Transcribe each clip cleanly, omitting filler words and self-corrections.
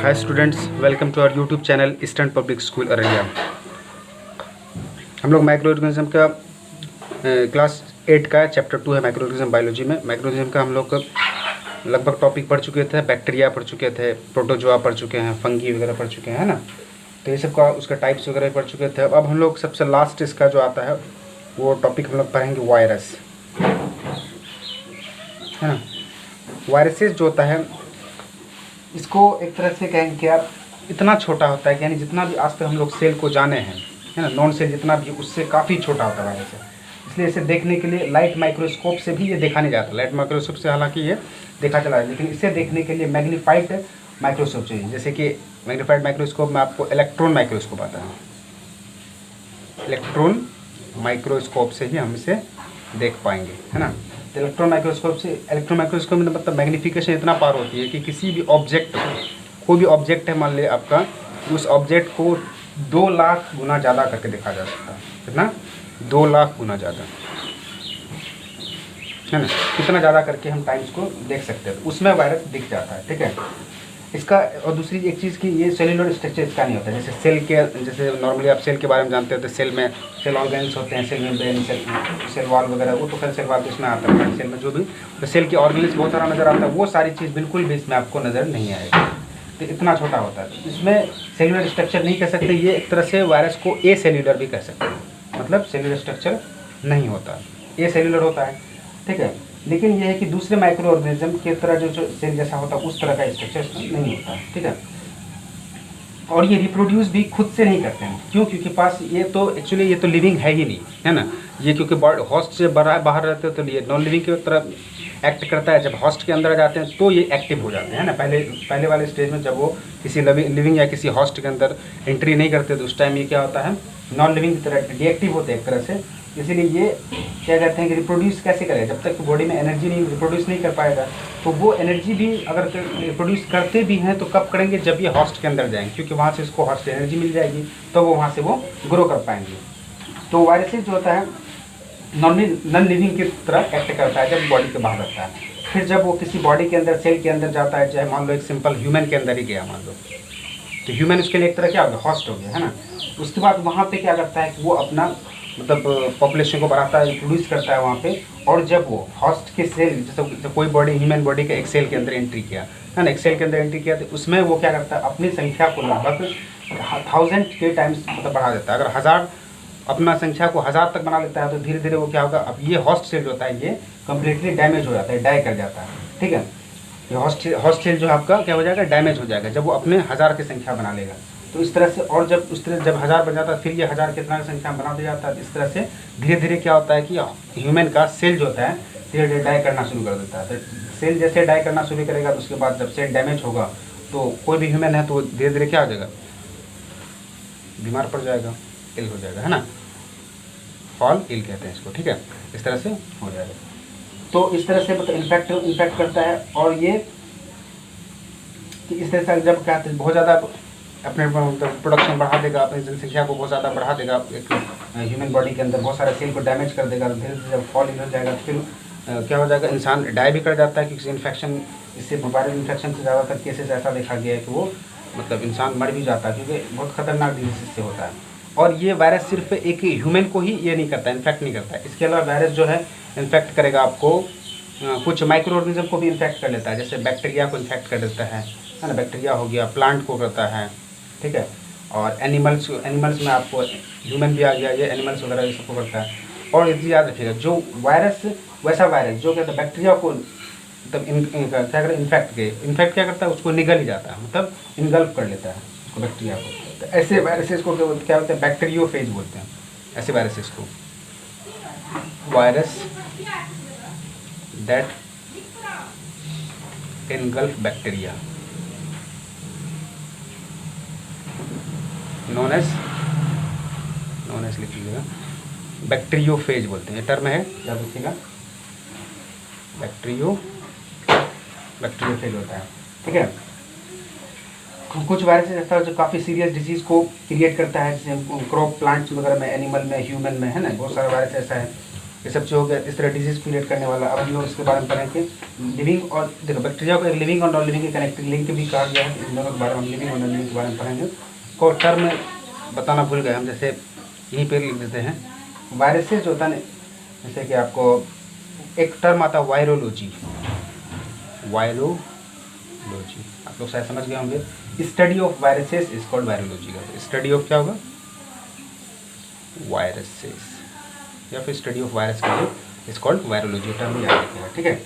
Hi students, welcome to our YouTube channel Eastern Public School Araria. हम लोग micro organism का class 8 का chapter 2 है माइक्रो ऑर्गेनिज्म बायोलॉजी में। माइक्रो ऑर्गेनिज्म का हम लोग लगभग टॉपिक पढ़ चुके थे, बैक्टीरिया पढ़ चुके थे, प्रोटोजोआ पढ़ चुके हैं, फंगी वगैरह पढ़ चुके हैं ना। तो ये सब का उसका टाइप्स वगैरह पढ़ चुके थे। अब हम लोग सबसे लास्ट इसका जो आता है वो टॉपिक हम लोग पढ़ेंगे वायरस, है ना। वायरसेस जो होता है इसको एक तरह से कहेंगे कि आप इतना छोटा होता है कि यानी जितना भी आज तक हम लोग सेल को जाने हैं, है ना, नॉन सेल जितना भी उससे काफ़ी छोटा होता है वायरस है। इसलिए इसे देखने के लिए लाइट माइक्रोस्कोप से भी ये देखा नहीं जाता। लाइट माइक्रोस्कोप से हालांकि ये देखा चला है, लेकिन इसे देखने के लिए मैग्नीफाइड माइक्रोस्कोप चाहिए। जैसे कि मैग्नीफाइड माइक्रोस्कोप में आपको इलेक्ट्रॉन माइक्रोस्कोप आता है। इलेक्ट्रॉन माइक्रोस्कोप से ही हम इसे देख पाएंगे, है ना। तो इलेक्ट्रॉन माइक्रोस्कोप में मतलब मैग्नीफिकेशन इतना पार होती है कि किसी भी ऑब्जेक्ट, कोई भी ऑब्जेक्ट है मान ले आपका, उस ऑब्जेक्ट को 2 लाख गुना ज़्यादा करके देखा जा सकता है। कितना? 2 लाख गुना ज़्यादा, है ना। कितना ज़्यादा करके हम टाइम्स को देख सकते हैं, तो उसमें वायरस दिख जाता है, ठीक है। इसका और दूसरी एक चीज़ की ये सेलुलर स्ट्रक्चर इसका नहीं होता है। जैसे सेल के, जैसे नॉर्मली आप सेल के बारे में जानते हो तो सेल में सेल ऑर्गेन्स होते हैं, सेल मेम्ब्रेन, सेल वॉल वगैरह, वो तो खैर सेल वॉल इसमें आता है। सेल में जो भी तो सेल के ऑर्गेन्स बहुत सारा नज़र आता है, वो सारी चीज़ बिल्कुल भी इसमें आपको नज़र नहीं आएगी। तो इतना छोटा होता है, तो इसमें सेलुलर स्ट्रक्चर नहीं कह सकते। ये एक तरह से वायरस को ए सेल्यूलर भी कह सकते हैं, मतलब सेलुलर स्ट्रक्चर नहीं होता, ए सेल्यूलर होता है, ठीक है। लेकिन यह है कि दूसरे माइक्रो ऑर्गेनिज्म की तरह जो सेल जैसा होता है उस तरह का स्ट्रक्चर नहीं होता है, ठीक है। और ये रिप्रोड्यूस भी खुद से नहीं करते हैं। क्यों? क्योंकि पास ये तो एक्चुअली ये तो लिविंग है ही नहीं, है ना। ये क्योंकि होस्ट से बाहर रहते हैं तो ये नॉन लिविंग की तरह एक्ट करता है। जब होस्ट के अंदर आ जाते हैं तो ये एक्टिव हो जाते हैं ना। पहले वाले स्टेज में जब वो किसी लिविंग या किसी होस्ट के अंदर एंट्री नहीं करते तो उस टाइम ये क्या होता है, नॉन लिविंग की तरह डीएक्टिव होते हैं एक तरह से। इसीलिए ये क्या कहते हैं कि रिप्रोड्यूस कैसे करेगा, जब तक बॉडी में एनर्जी नहीं रिप्रोड्यूस नहीं कर पाएगा। तो वो एनर्जी भी अगर रिप्रोड्यूस करते भी हैं तो कब करेंगे, जब ये हॉस्ट के अंदर जाएंगे, क्योंकि वहाँ से इसको हॉस्ट एनर्जी मिल जाएगी तो वो वहाँ से वो ग्रो कर पाएंगे। तो वायरसेस जो होता है नॉन लिविंग की तरह एक्ट करता है जब बॉडी के बाहर रहता है। फिर जब वो किसी बॉडी के अंदर सेल के अंदर जाता है, चाहे मान लो एक सिंपल ह्यूमन के अंदर ही गया मान लो, तो ह्यूमन उसके लिए एक तरह क्या हो गया, हॉस्ट हो गया, है ना। उसके बाद वहाँ पे क्या करता है कि वो अपना मतलब पॉपुलेशन को बढ़ाता है, प्रोड्यूस करता है वहाँ पे। और जब वो हॉस्ट के सेल, जैसे कोई बॉडी ह्यूमन बॉडी के एक सेल के अंदर एंट्री किया, है ना, एक सेल के अंदर एंट्री किया, तो उसमें वो क्या करता है, अपनी संख्या को लगभग 1000 के टाइम्स मतलब बढ़ा देता है। अगर 1000 अपना संख्या को 1000 तक बना लेता है तो धीरे धीरे वो क्या होगा, अब ये हॉस्ट सेल जो होता है ये कम्प्लीटली डैमेज हो जाता है, डाई कर जाता है, ठीक है। ये हॉस्ट सेल जो आपका क्या हो जाएगा, डैमेज हो जाएगा जब वो अपने 1000 की संख्या बना लेगा। तो इस तरह से, और जब उस तरह जब 1000 बन जाता है फिर ये 1000 कितना की संख्या बना दिया जाता है। इस तरह से धीरे धीरे क्या होता है कि ह्यूमन का सेल जो होता है धीरे धीरे डाई करना शुरू कर देता है। तो सेल जैसे डाई करना शुरू करेगा तो उसके बाद जब सेल डैमेज होगा तो कोई भी ह्यूमन है तो धीरे धीरे क्या हो जाएगा, बीमार पड़ जाएगा, इल हो जाएगा, है ना। फॉल इल कहते हैं इसको, ठीक है। इस तरह से हो जाएगा। तो इस तरह से मतलब इन्फेक्ट करता है। और ये इस तरह से जब क्या बहुत ज़्यादा अपने प्रोडक्शन बढ़ा देगा, अपनी जनसंख्या को बहुत ज़्यादा बढ़ा देगा, एक ह्यूमन बॉडी के अंदर बहुत सारे सेल को डैमेज कर देगा, तो धीरे धीरे जब फॉल इन हो जाएगा तो फिर क्या हो जाएगा, इंसान डाई भी कर जाता है। क्योंकि इन्फेक्शन, इससे वायरल इन्फेक्शन से ज़्यादातर केसेस ऐसा देखा गया है कि वो मतलब इंसान मर भी जाता है, क्योंकि बहुत खतरनाक डिजीज से होता है। और ये वायरस सिर्फ एक हीमन को ही ये नहीं करता, इन्फेक्ट नहीं करता है। इसके अलावा वायरस जो है इन्फेक्ट करेगा आपको कुछ माइक्रो ऑर्गेनिज्म को भी इन्फेक्ट कर लेता है। जैसे बैक्टीरिया को इन्फेक्ट कर देता है ना, बैक्टीरिया हो गया, प्लांट को करता है, ठीक है। और एनिमल्स में आपको ह्यूमन भी आ गया, ये एनिमल्स वगैरह ये सबको करता है। और ये याद रखिएगा, जो वायरस वैसा वायरस जो कहता है बैक्टीरिया को मतलब क्या करता है, इन्फेक्ट क्या करता है, उसको निगल ही जाता है, मतलब इनगल्फ कर लेता है उसको, बैक्टीरिया को। तो ऐसे वायरसेस को क्या बोलते हैं, बैक्टीरियोफेज बोलते हैं ऐसे वायरसेस को। Virus that engulf bacteria known as लिख लीजिएगा, बैक्टीरियोफेज बोलते हैं। ये टर्म है, याद रखिएगा, बैक्टीरियोफेज होता है, ठीक है। कुछ वायरस ऐसा है जो काफ़ी सीरियस डिजीज़ को क्रिएट करता है, जैसे क्रॉप प्लांट्स वगैरह में, एनिमल में, ह्यूमन में, है ना। बहुत सारा वायरस ऐसा है ये सब चीज़ हो गया। इस तरह डिजीज क्रिएट करने वाला। अब हम लोग इसके बारे में पढ़ेंगे लिविंग और देखो बैक्टीरिया को एक लिविंग और नॉन लिविंग के कनेक्टिंग लिंक भी कहा गया है। इन दोनों के बारे में हम लिविंग और नॉन लिविंग के बारे में पढ़ेंगे। को टर्म बताना भूल गए हम, जैसे यहीं पर लिख देते हैं वायरसेस जो होता है, जैसे कि आपको एक टर्म आता है वायरोलॉजी। वायरोलॉजी आप लोग शायद समझ गए होंगे। Study of viruses is called virology का। स्टडी ऑफ क्या होगा? वायरसेस, या फिर स्टडी ऑफ वायरस के लिए इज कॉल्ड वायरोलॉजी टर्म याद रखिएगा, ठीक है।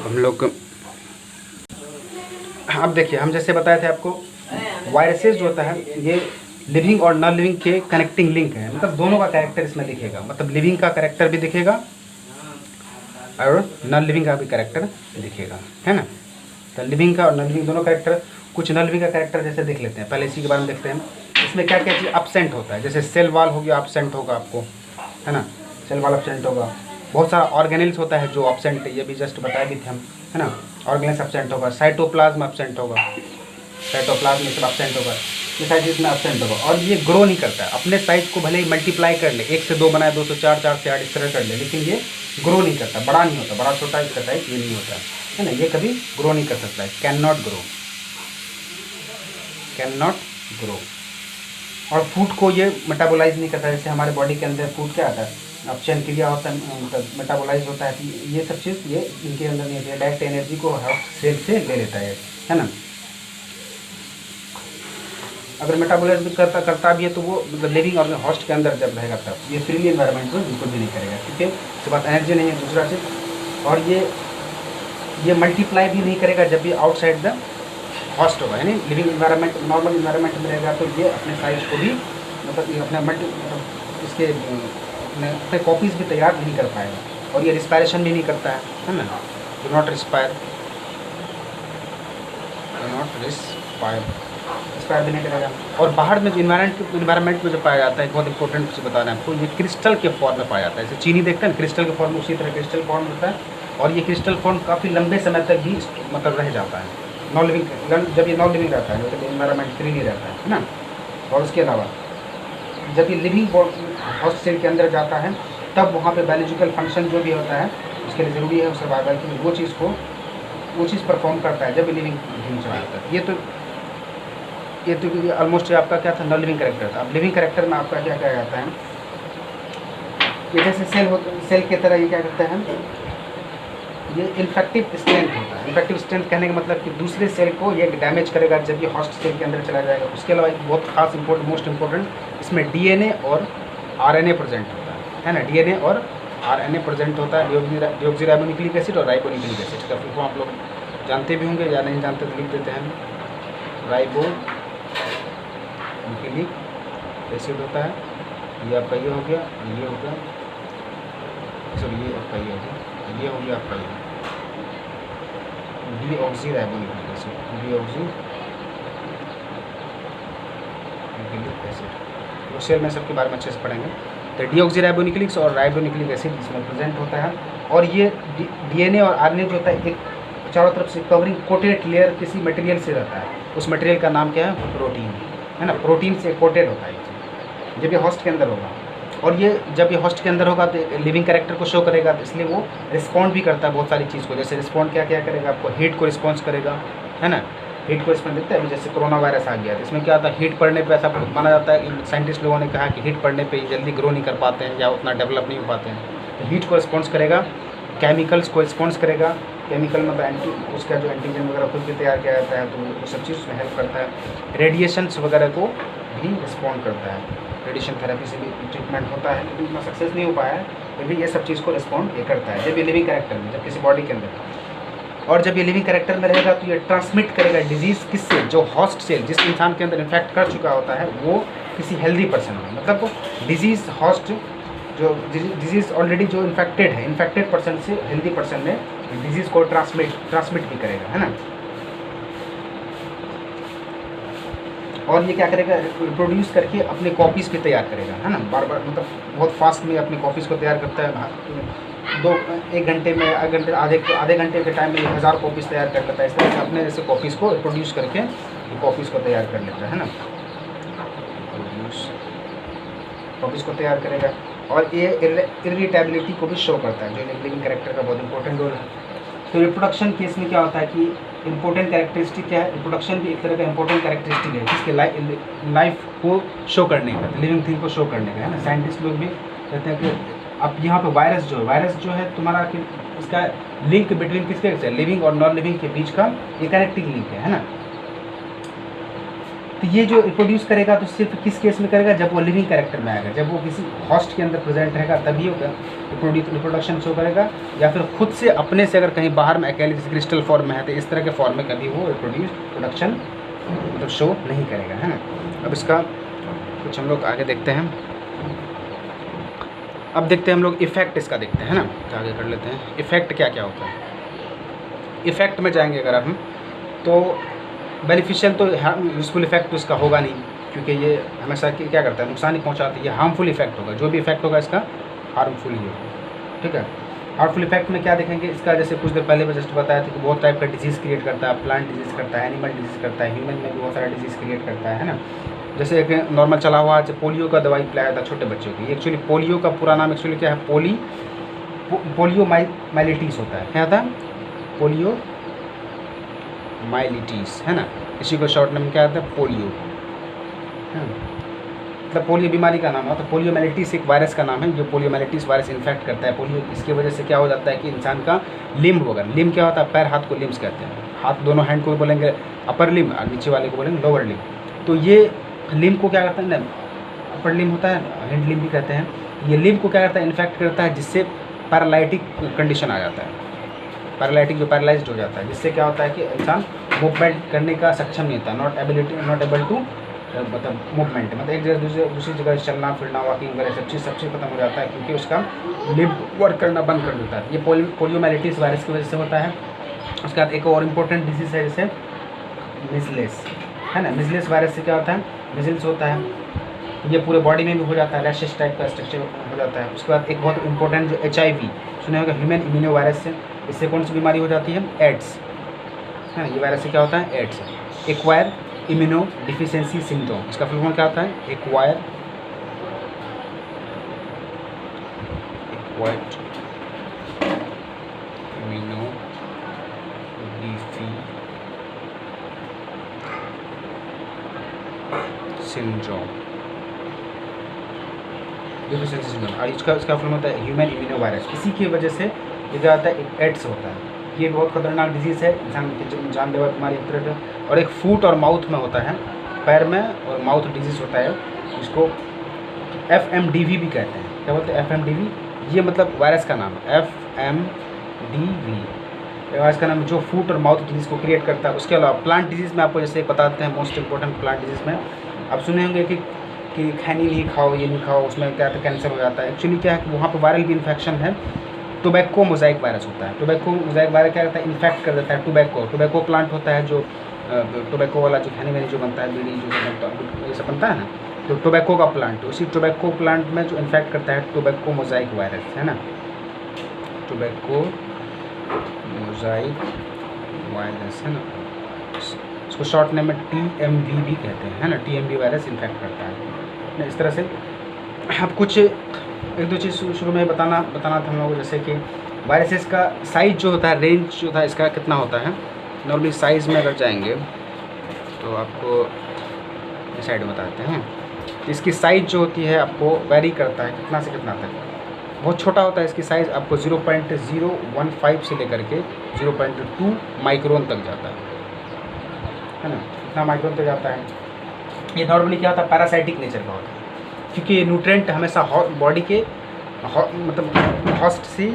हम लोग अब देखिए, हम जैसे बताए थे आपको वायरसेस जो होता है ये लिविंग और नॉन लिविंग के कनेक्टिंग लिंक है। मतलब दोनों का कैरेक्टर इसमें दिखेगा, मतलब लिविंग का कैरेक्टर भी दिखेगा और नॉन लिविंग का भी कैरेक्टर दिखेगा, है ना। तो लिविंग का और नॉन लिविंग दोनों कैरेक्टर, कुछ नॉन लिविंग का कैरेक्टर जैसे देख लेते हैं। पहले इसी के बारे में देखते हैं। इसमें क्या क्या चीज़ अपसेंट होता है, जैसे सेल वाल हो गया, अपसेंट होगा आपको, है ना। सेल वाल अपसेंट होगा। बहुत सारा ऑर्गेनेल्स होता है जो अपसेंट है, ये भी जस्ट बताए भी थे हम, है ना। ऑर्गेनेल्स अपसेंट होगा। साइटोप्लाज्म अपसेंट होगा, साइटोप्लाज्म में सब अपसेंट होगा। ये साइज इसमें अपसेंट होगा। और ये ग्रो नहीं करता है, अपने साइज को भले ही मल्टीप्लाई कर ले, 1 से 2 बनाए, 2 से 4, 4 से 8 इस तरह कर ले, लेकिन ये ग्रो नहीं करता, बड़ा नहीं होता, बड़ा छोटा इसका साइज ये नहीं होता है ना। ये कभी ग्रो नहीं कर सकता है, can not grow, can not grow. और फूड को ये मेटाबोलाइज नहीं करता है। जैसे हमारे बॉडी के अंदर फूड क्या आता है, अपचयन क्रिया होता है, मतलब मेटाबोलाइज होता है। ये सब चीज़ ये इनके अंदर नहीं होती है। डायरेक्ट एनर्जी को सेल से ले लेता है ना। अगर मेटाबोलाइज करता भी है तो वो मतलब लिविंग और हॉस्ट के अंदर जब रहेगा तब। ये फ्रीली एनवायरनमेंट में बिल्कुल भी नहीं करेगा, ठीक है। इसके बाद एनर्जी नहीं है, दूसरा चीज़। और ये मल्टीप्लाई भी नहीं करेगा जब भी आउटसाइड द हॉस्ट होगा, यानी लिविंग इन्वायरमेंट, नॉर्मल इन्वायरमेंट में रहेगा तो ये अपने साइज को भी मतलब अपने इसके अपने कॉपीज़ भी तैयार नहीं कर पाएगा। और ये रिस्पायरेशन भी नहीं करता है ना। डू नॉट रिस्पायर, एक्सपायर भी नहीं करेगा। और बाहर में जो इन्वायरमेंट में जो पाया जाता है, बहुत इंपॉर्टेंट चीज़ बता रहे हैं आपको, ये क्रिस्टल के फॉर्म में पाया जाता है। जैसे चीनी देखते हैं क्रिस्टल के फॉर्म में, उसी तरह क्रिस्टल फॉर्म होता है। और ये क्रिस्टल फॉर्म काफ़ी लंबे समय तक भी मतलब रह जाता है नॉन लिविंग, जब ये नॉन लिविंग रहता है, जब इन्वायरमेंट फ्री नहीं रहता है ना। और उसके अलावा जब ये लिविंग हॉस्ट सेल के अंदर जाता है तब वहाँ पे बायोलॉजिकल फंक्शन जो भी होता है उसके लिए ज़रूरी है सर्वाइवल के लिए, वो चीज़ परफॉर्म करता है जब लिविंग चला जाता है। ये तो ऑलमोस्ट आपका क्या था, नॉन लिविंग कैरेक्टर था। अब लिविंग कैरेक्टर में आपका क्या किया जाता है, ये जैसे सेल के तरह ये क्या करता है, ये इन्फेक्टिव स्ट्रेंथ होता है। इन्फेक्टिव स्ट्रेंथ कहने का मतलब कि दूसरे सेल को ये डैमेज करेगा जब ये हॉस्ट सेल के अंदर चला जाएगा। उसके अलावा एक बहुत खास मोस्ट इंपॉर्टेंट, इसमें डीएनए और आरएनए प्रेजेंट होता है ना। डीएनए और आरएनए प्रेजेंट होता है। डिऑक्सीराइबोन्यूक्लिक एसिड और राइबोन्यूक्लिक एसिड का फुल फॉर्म आप लोग जानते भी होंगे, या नहीं जानते तो लिख देते हैं। राइबोन्यूक्लिक एसिड होता है, ये आपका ये हो गया, ये हो गया, सॉरी ये आपका ये हो गया, ये हो गया आपका ये डीऑक्सीराइबोन्यूक्लिक एसिड, डीऑक्सीराइबोन्यूक्लिक एसिड। तो सेल में सबके बारे में अच्छे से पढ़ेंगे। तो डीऑक्सीराइबोन्यूक्लिक और राइबोन्यूक्लिक एसिड इसमें प्रेजेंट होता है। और ये डीएनए और आरएनए जो होता है एक चारों तरफ से कवरिंग कोटेड लेयर किसी मटेरियल से रहता है। उस मटेरियल का नाम क्या है, प्रोटीन, है ना। प्रोटीन से कोटेड होता है ये जब ये हॉस्ट के अंदर होगा। और ये जब ये हॉस्ट के अंदर होगा तो लिविंग कैरेक्टर को शो करेगा, तो इसलिए वो रिस्पॉन्ड भी करता है बहुत सारी चीज़ को। जैसे रिस्पॉन्ड क्या क्या करेगा, आपको हीट को रिस्पॉन्स करेगा, है ना। हीट को रिस्पॉन्ड देता है। अभी जैसे कोरोना वायरस आ गया तो इसमें क्या होता है, हीट पड़ने पे ऐसा माना जाता है, साइंटिस्ट लोगों ने कहा कि हीट पड़ने पे जल्दी ग्रो नहीं कर पाते हैं या उतना डेवलप नहीं हो पाते हैं। तो हीट को रिस्पॉन्स करेगा, केमिकल्स को रिस्पॉन्स करेगा। केमिकल मतलब उसका जो एंटीजन वगैरह खुद भी तैयार किया जाता है, तो वो सब चीज़ उसमें हेल्प करता है। रेडिएशंस वगैरह को भी रिस्पॉन्ड करता है। रेडिएशन थेरेपी से भी ट्रीटमेंट होता है, लेकिन उतना सक्सेस नहीं हो पाया है, फिर भी ये सब चीज़ को रिस्पॉन्ड ये करता है जब ये लिविंग कैरेक्टर में, जब किसी बॉडी के अंदर। और जब ये लिविंग कैरेक्टर में रहेगा तो ये ट्रांसमिट करेगा डिजीज़ किससे, जो हॉस्ट सेल जिस इंसान के अंदर इन्फेक्ट कर चुका होता है वो किसी हेल्दी पर्सन में, मतलब डिजीज़ हॉस्ट जो डिजीज़ ऑलरेडी जो इन्फेक्टेड है, इन्फेक्टेड पर्सन से हेल्दी पर्सन में डिजीज़ को ट्रांसमिट भी करेगा, है ना। और ये क्या करेगा, प्रोड्यूस करके अपने कॉपीज़ भी तैयार करेगा, है ना। बार बार मतलब बहुत फास्ट में अपनी कॉपीज़ को तैयार करता है। एक घंटे में आधे घंटे के टाइम में 1000 कॉपीज़ तैयार कर लेता है। इस तरह से अपने जैसे कॉपीज़ को प्रोड्यूस करके कॉपीज़ को तैयार कर लेता है ना। कॉपीज़ को तैयार करेगा। और ये इरिटेबिलिटी को भी शो करता है, जो लिविंग कैरेक्टर का बहुत इंपॉर्टेंट रोल है। तो रिप्रोडक्शन केस में क्या होता है कि इंपॉर्टेंट कैरेक्टरिस्टिक क्या है, रिप्रोडक्शन भी एक तरह का इंपॉर्टेंट कैरेक्टरिस्टिक है जिसके लाइफ को शो करने का, लिविंग थिंग को शो करने का, है ना। साइंटिस्ट लोग भी कहते हैं कि अब यहाँ पे वायरस जो है तुम्हारा कि इसका लिंक बिटवीन किसके लिविंग और नॉन लिविंग के बीच का ये कनेक्टिंग लिंक है ना। तो ये जो रिप्रोड्यूस करेगा तो सिर्फ किस केस में करेगा, जब वो लिविंग कैरेक्टर में आएगा, जब वो किसी हॉस्ट के अंदर प्रेजेंट रहेगा तभी वो रिप्रोडक्शन शो करेगा, या फिर खुद से अपने से अगर कहीं बाहर में अकेले जैसे क्रिस्टल फॉर्म में है तो इस तरह के फॉर्म में कभी वो प्रोडक्शन मतलब शो नहीं करेगा, है ना। अब इसका कुछ हम लोग आगे देखते हैं। अब देखते हैं हम लोग इफ़ेक्ट इसका देखते हैं ना, तो आगे कर लेते हैं इफ़ेक्ट क्या क्या होता है। इफ़ेक्ट में जाएंगे अगर हम तो बेनिफिशियल तो यूज़फुल इफेक्ट तो इसका होगा नहीं, क्योंकि ये हमेशा क्या करता है, नुकसान ही पहुंचाती है। ये हार्मफुल इफेक्ट होगा, जो भी इफेक्ट होगा इसका हार्मफुल ही होगा, ठीक है। हार्मफुल इफेक्ट में क्या देखेंगे इसका, जैसे कुछ देर पहले मैं जस्ट बताया था कि बहुत टाइप का डिजीज़ क्रिएट करता है, प्लांट डिजीज़ करता है, एनिमल डिजीज़ करता है, ह्यूमन में भी बहुत सारा डिजीज़ क्रिएट करता है ना। जैसे एक नॉर्मल चला हुआ पोलियो का दवाई पिलाया था छोटे बच्चों की। एक्चुअली पोलियो का पूरा नाम एक्चुअली क्या है, पोलियो माइलिटीस होता है, क्या होता है, पोलियो माइलिटीस, है ना। इसी को शॉर्ट नेम क्या आता है, पोलियो, मतलब पोलियो बीमारी का नाम है। तो पोलियोमाइलिटिस एक वायरस का नाम है, जो पोलियोमाइलिटिस वायरस इन्फेक्ट करता है पोलियो। इसकी वजह से क्या हो जाता है कि इंसान का लिम्ब होगा, लिम्ब क्या होता है, पैर हाथ को लिम्स कहते हैं। हाथ दोनों हैंड को बोलेंगे अपर लिम्ब और नीचे वाले को बोलेंगे लोअर लिम्ब। तो ये लिम्ब को क्या करता है ना, अपर लिम्ब होता है, हैंड लिम्ब भी कहते हैं। ये लिम्ब को क्या करता है, इन्फेक्ट करता है, जिससे पैरालाइटिक कंडीशन आ जाता है, पैरालाइटिक जो पैरालाइज्ड हो जाता है, जिससे क्या होता है कि इंसान मूवमेंट करने का सक्षम नहीं होता, नॉट एबल टू मतलब मूवमेंट, मतलब एक जगह दूसरी जगह चलना फिरना वॉकिंग वगैरह सब चीज़ खत्म हो जाता है, क्योंकि उसका लिम्ब वर्क करना बंद कर देता है। ये पोलियोमाइलिटिस वायरस की वजह से होता है। उसके बाद एक और इम्पोर्टेंट डिजीज़ है जैसे मिजलेस, है ना। मिजलेस वायरस से क्या होता है, मिजल्स होता है, ये पूरे बॉडी में भी हो जाता है, रैशेस टाइप का स्ट्रक्चर हो जाता है। उसके बाद एक बहुत इंपॉर्टेंट जो HIV सुने होगा, ह्यूमन इम्यूनो वायरस से, इससे कौन सी बीमारी हो जाती है, एड्स, है ना। ये वायरस से क्या होता है, AIDS, acquire immuno deficiency syndrome. इसका फुल फॉर्म क्या होता है, acquire immuno syndrome, deficiency syndrome. और इसका फुल होता है ह्यूमन इम्यूनो वायरस। इसी की वजह से ये क्या होता है, एड्स होता है। ये बहुत खतरनाक डिजीज़ है, इंसान की जानलेवा बीमारी एक तरह का। और एक फूट और माउथ में होता है, पैर में और माउथ डिजीज़ होता है, इसको FMDV भी कहते हैं। क्या बोलते हैं, FMDV, ये मतलब वायरस का नाम है, FMDV वायरस का नाम, जो फूट और माउथ डिजीज़ को क्रिएट करता है। उसके अलावा प्लांट डिजीज़ में आपको जैसे बताते हैं, मोस्ट इंपॉर्टेंट प्लांट डिजीज़ में आप सुने होंगे कि खैनी नहीं खाओ, ये नहीं खाओ, उसमें क्या कैंसर हो जाता है। एक्चुअली क्या है कि वहाँ पर वायरल भी इन्फेक्शन है, टोबैको मोज़ाइक वायरस होता है। टोबैको मोज़ाइक वायरस क्या करता है, इन्फेक्ट कर देता है टोबैको प्लांट होता है, जो टोबैको वाला जो खैनी वैनी जो बनता है, बीड़ी जो बनता है, ये सब बनता है ना, तो टोबैको का प्लांट, उसी टोबैको प्लांट में जो इन्फेक्ट करता है टोबैको मोज़ाइक वायरस, है ना, टोबैको मोज़ाइक वायरस, है ना। इसको शॉर्ट नेम में TMV भी कहते हैं, है ना, TMV वायरस इन्फेक्ट करता है। इस तरह से अब कुछ एक दो चीज़ शुरू में बताना था हम लोगों को, जैसे कि वायरसेस का साइज़ जो होता है, रेंज जो था इसका कितना होता है। नॉर्मली साइज़ में अगर जाएंगे तो आपको इस साइड में बताते हैं, इसकी साइज़ जो होती है आपको वेरी करता है कितना से कितना तक। बहुत छोटा होता है इसकी साइज़, आपको 0.015 से लेकर के 0.2 माइक्रोन तक जाता है ना, इतना माइक्रोन तक जाता है। ये नॉर्मली क्या होता है, पैरासाइटिक नेचर का होता है, क्योंकि ये न्यूट्रेंट हमेशा बॉडी के मतलब हॉस्ट से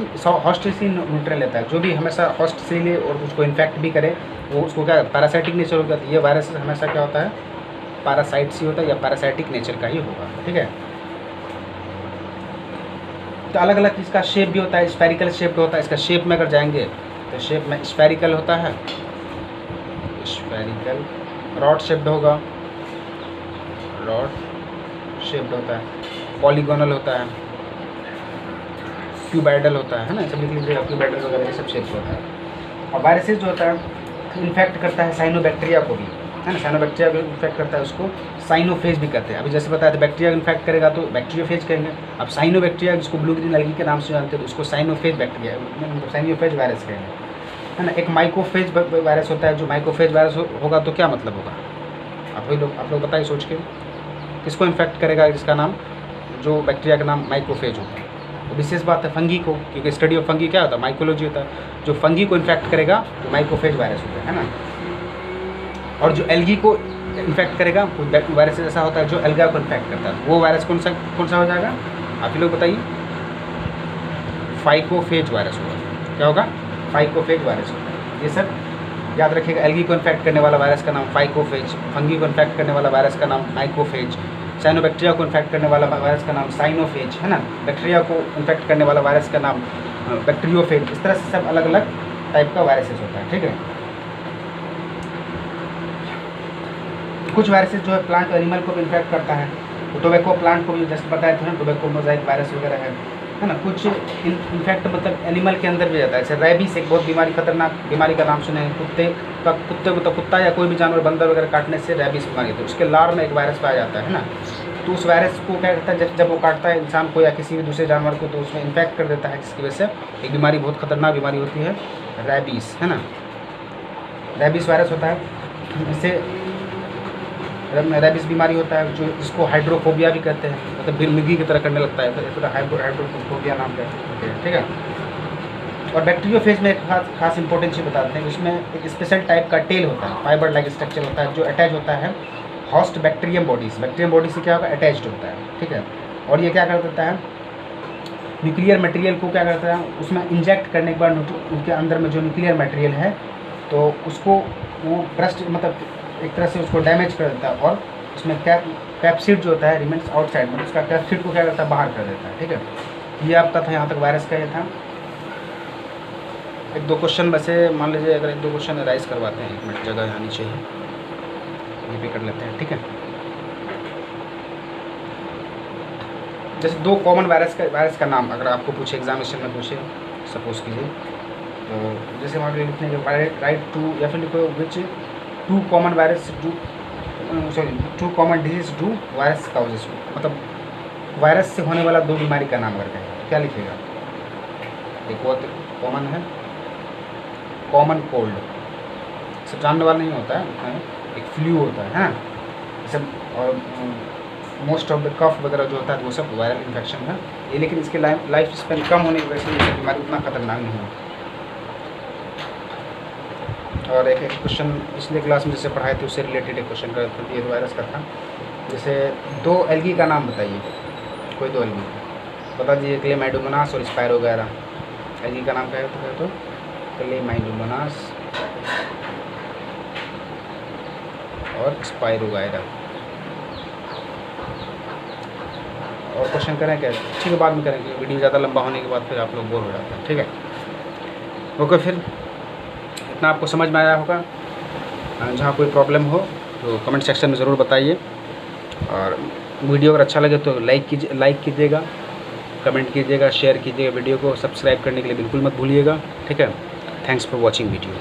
न्यूट्रेंट लेता है। जो भी हमेशा हॉस्ट से ले और उसको इन्फेक्ट भी करे, वो उसको क्या पैरासाइटिक नेचर हो जाता है। ये वायरस हमेशा क्या होता है, पैरासाइट से होता है या पैरासाइटिक नेचर का ही होगा, ठीक है। तो अलग अलग इसका शेप भी होता है, स्फेरिकल शेप होता है। इसका शेप में अगर जाएंगे तो शेप में स्फेरिकल होता है, स्फेरिकल, रॉड शेप्ड होगा, रॉड शेप्ड होता है, पॉलीगोनल होता है, क्यूबाइडल होता है ना, सब लिख लीजिएगा, क्यूबाइडल वगैरह ये सब शेप होता है। और वायरसेस जो होता है इन्फेक्ट करता है साइनोबैक्टीरिया को भी, है ना। साइनोबैक्टीरिया को इन्फेक्ट करता है उसको साइनोफेज भी कहते हैं। अभी जैसे बताया था बैक्टीरिया इन्फेक्ट करेगा तो बैक्टीरियोफेज कहेंगे। अब साइनोबैक्टीरिया जिसको ब्लू ग्रीन एल्गी के नाम से जानते हैं तो उसको साइनोफेज बैक्टीरिया साइनोफेज वायरस कहेंगे, है ना। एक माइक्रोफेज वायरस होता है, जो माइक्रोफेज वायरस होगा तो क्या मतलब होगा आप लोग बताइए सोच के, किसको इन्फेक्ट करेगा जिसका नाम, जो बैक्टीरिया का नाम माइक्रोफेज होता है। तो विशेष बात है फंगी को, क्योंकि स्टडी ऑफ फंगी क्या होता है, माइकोलॉजी होता है। जो फंगी को इन्फेक्ट करेगा तो माइक्रोफेज वायरस होता है ना। और जो एल्गी को इन्फेक्ट करेगा कोई वायरस ऐसा होता है जो एल्गा को इन्फेक्ट करता है, वो वायरस कौन सा हो जाएगा आप ही लोग बताइए। फाइकोफेज वायरस होगा। क्या होगा? फाइकोफेज वायरस होता है। ये सब याद रखिएगा। एल्गी को इन्फेक्ट करने वाला वायरस का नाम फाइकोफेज, फंगी को इन्फेक्ट करने वाला वायरस का नाम माइक्रोफेज, साइनोबैक्टीरिया को इन्फेक्ट करने वाला वायरस का नाम साइनोफेज, है ना। बैक्टीरिया को इन्फेक्ट करने वाला वायरस का नाम बैक्टीरियोफेज। इस तरह से सब अलग अलग टाइप का वायरसेस होता है, ठीक है। कुछ वायरसेस जो है प्लांट एनिमल को भी इन्फेक्ट करता है, तो टोबैको प्लांट को भी जैसे बताया था ना, टोबैको मोजाइक वायरस वगैरह है ना। कुछ इन्फेक्ट मतलब एनिमल के अंदर भी जाता है। जैसे रैबीज एक बहुत बीमारी, खतरनाक बीमारी का नाम सुने हैं। कुत्ते मतलब कुत्ता या कोई भी जानवर बंदर वगैरह काटने से रैबीज बीमारी होती है। उसके लार में एक वायरस पाया जाता है ना। तो उस वायरस को क्या करता है, जब वो काटता है इंसान को या किसी भी दूसरे जानवर को, तो उसमें इन्फेक्ट कर देता है, जिसकी वजह से एक बीमारी, बहुत खतरनाक बीमारी होती है रैबीज, है ना। रैबीज वायरस होता है। इससे रैबीज बीमारी होता है जो जिसको हाइड्रोफोबिया भी कहते हैं, मतलब मिर्गी की तरह करने लगता है, तो इसका हाइड्रोफोबिया नाम कहते हैं, ठीक है। और बैक्टीरियोफेज में एक खास इंपॉर्टेंट चीज़ बताते हैं कि उसमें एक स्पेशल टाइप का टेल होता है, फाइबर लाइक स्ट्रक्चर होता है, जो अटैच होता है होस्ट बैक्टीरियम बॉडी से क्या होगा, अटैच्ड होता है, ठीक है। और ये क्या कर देता है, न्यूक्लियर मटेरियल को क्या करता है, उसमें इंजेक्ट करने के बाद उनके अंदर में जो न्यूक्लियर मटेरियल है तो उसको वो ब्रस्ट मतलब एक तरह से उसको डैमेज कर देता है, और उसमें कैप्सिड जो होता है रिमेन्स आउटसाइड, मतलब उसका कैप्सिड को क्या करता है, बाहर कर देता है, ठीक है। ये आपका था यहाँ तक वायरस का। ये था एक दो क्वेश्चन, वैसे मान लीजिए अगर एक दो क्वेश्चन राइज करवाते हैं, 1 मिनट जगह आनी चाहिए, ये भी कर लेते हैं, ठीक है। जैसे 2 कॉमन वायरस का नाम अगर आपको पूछे, एग्जामिनेशन में पूछे सपोज कीजिए, तो जैसे वहाँ पे लिखने के राइट टू, या फिर लिखो विच 2 common virus do 2 common disease do virus causes, मतलब वायरस से होने वाला 2 बीमारी का नाम अगर कहें क्या लिखेगा। एक बहुत कॉमन है, कॉमन कोल्ड, सब जानने वाला नहीं होता है, एक फ्लू होता है ना, सब। और मोस्ट ऑफ द कफ वगैरह जो होता है वो सब वायरल इन्फेक्शन है ये, लेकिन इसके लाइफ स्पेन कम होने की वजह से ये बीमारी उतना खतरनाक नहीं है। और एक क्वेश्चन पिछले क्लास में जैसे पढ़ाए थे उससे रिलेटेड एक क्वेश्चन का ये वायरस का था। जैसे 2 एल्गी का नाम बताइए, कोई 2 एल्गी बता दीजिए, क्लेमाइडोमोनास और स्पायरोगायरा। एल्गी का नाम क्या है तो क्लेमाइडोमोनास और स्पायरोगायरा। और क्वेश्चन करें क्या, ठीक है बाद में करेंगे, वीडियो ज़्यादा लंबा होने के बाद फिर आप लोग बोर हो जाते हैं, ठीक है। ओके, फिर इतना आपको समझ में आया होगा। जहाँ कोई प्रॉब्लम हो तो कमेंट सेक्शन में ज़रूर बताइए, और वीडियो अगर अच्छा लगे तो लाइक कीजिएगा, कमेंट कीजिएगा, शेयर कीजिएगा वीडियो को, सब्सक्राइब करने के लिए बिल्कुल मत भूलिएगा, ठीक है। Thanks for watching video.